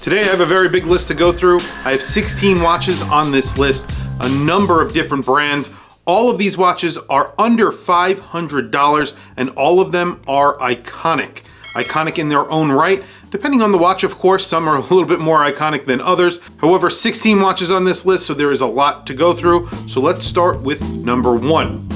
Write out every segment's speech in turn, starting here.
Today I have a very big list to go through. I have 16 watches on this list, a number of different brands. All of these watches are under $500 and all of them are iconic. Iconic in their own right. Depending on the watch, of course, some are a little bit more iconic than others. However, 16 watches on this list, so there is a lot to go through. So let's start with number one.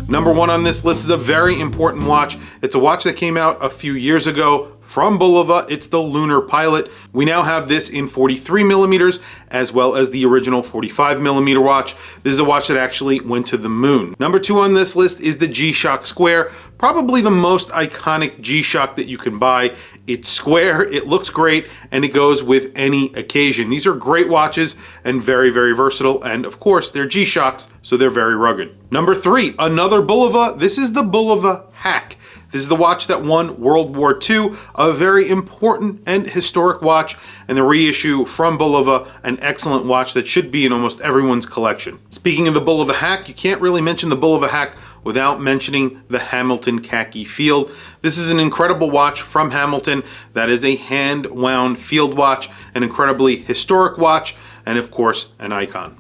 Number one on this list is a very important watch. It's a watch that came out a few years ago from Bulova. It's the Lunar Pilot. We now have this in 43 millimeters as well as the original 45 millimeter watch. This is a watch that actually went to the moon. Number two on this list is the G-Shock Square, probably the most iconic G-Shock that you can buy. It's square, it looks great, and it goes with any occasion. These are great watches and very, very versatile. And of course, they're G-Shocks, so they're very rugged. Number three, another Bulova. This is the Bulova Hack. This is the watch that won World War II, a very important and historic watch, and the reissue from Bulova, an excellent watch that should be in almost everyone's collection. Speaking of the Bulova Hack, you can't really mention the Bulova Hack without mentioning the Hamilton Khaki Field. This is an incredible watch from Hamilton that is a hand-wound field watch, an incredibly historic watch, and of course, an icon.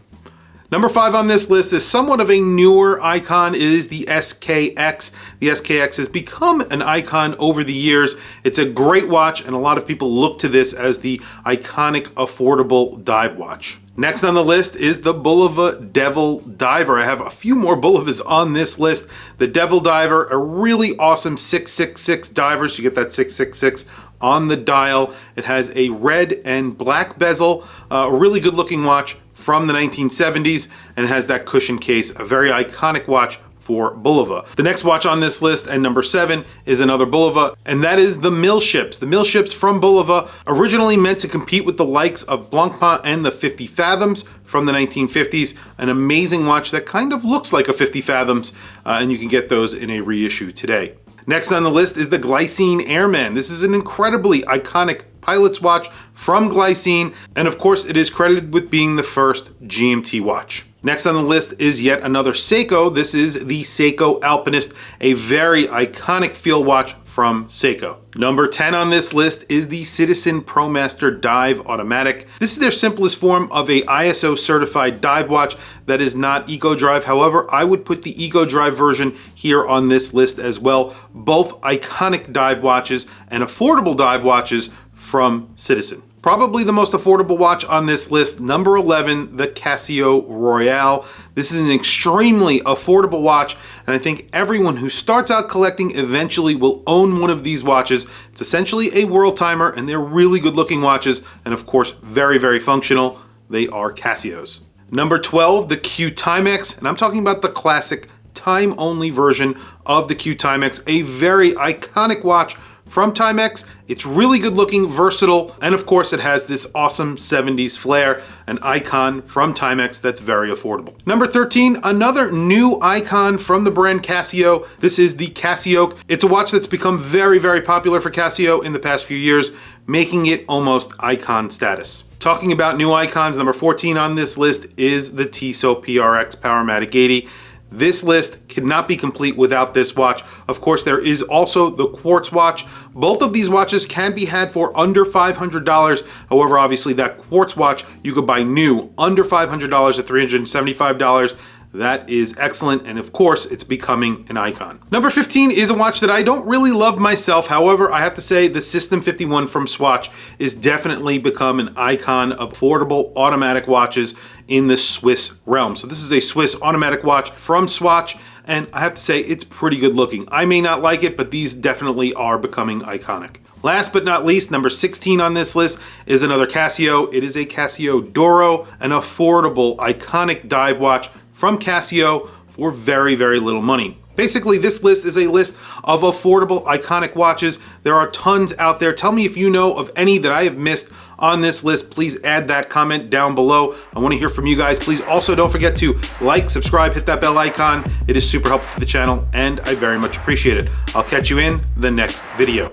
Number five on this list is somewhat of a newer icon. It is the SKX. The SKX has become an icon over the years. It's a great watch, and a lot of people look to this as the iconic, affordable dive watch. Next on the list is the Bulova Devil Diver. I have a few more Bulovas on this list. The Devil Diver, a really awesome 666 diver, so you get that 666 on the dial. It has a red and black bezel, a really good looking watch from the 1970s, and it has that cushion case, a very iconic watch for Bulova. The next watch on this list, and number seven, is another Bulova, and that is the Millships. The Millships from Bulova, originally meant to compete with the likes of Blancpain and the 50 Fathoms from the 1950s. An amazing watch that kind of looks like a 50 Fathoms, and you can get those in a reissue today. Next on the list is the Glycine Airman. This is an incredibly iconic pilot's watch from Glycine, and of course it is credited with being the first GMT watch. Next on the list is yet another Seiko. This is the Seiko Alpinist, a very iconic field watch from Seiko. Number 10 on this list is the Citizen ProMaster Dive Automatic. This is their simplest form of a ISO certified dive watch that is not EcoDrive. However, I would put the EcoDrive version here on this list as well. Both iconic dive watches and affordable dive watches from Citizen. Probably the most affordable watch on this list, number 11, the Casio Royale. This is an extremely affordable watch, and I think everyone who starts out collecting eventually will own one of these watches. It's essentially a world timer, and they're really good looking watches, and of course, very, very functional. They are Casios. Number 12, the Q Timex, and I'm talking about the classic time-only version of the Q Timex, a very iconic watch from Timex. It's really good looking, versatile, and of course it has this awesome 70s flair, an icon from Timex that's very affordable. Number 13, another new icon from the brand Casio. This is the Casio. It's a watch that's become very, very popular for Casio in the past few years, making it almost icon status. Talking about new icons, number 14 on this list is the Tissot PRX Powermatic 80. This list cannot be complete without this watch. Of course, there is also the Quartz watch. Both of these watches can be had for under $500. However, obviously that Quartz watch you could buy new under $500 at $375. That is excellent, and of course, it's becoming an icon. Number 15 is a watch that I don't really love myself. However, I have to say the System 51 from Swatch is definitely become an icon of affordable automatic watches in the Swiss realm. So this is a Swiss automatic watch from Swatch, and I have to say it's pretty good looking. I may not like it, but these definitely are becoming iconic. Last but not least, number 16 on this list is another Casio. It is a Casio Doro, an affordable, iconic dive watch from Casio for very, very little money. Basically, this list is a list of affordable, iconic watches. There are tons out there. Tell me if you know of any that I have missed on this list. Please add that comment down below. I want to hear from you guys. Please also don't forget to like, subscribe, hit that bell icon. It is super helpful for the channel, and I very much appreciate it. I'll catch you in the next video.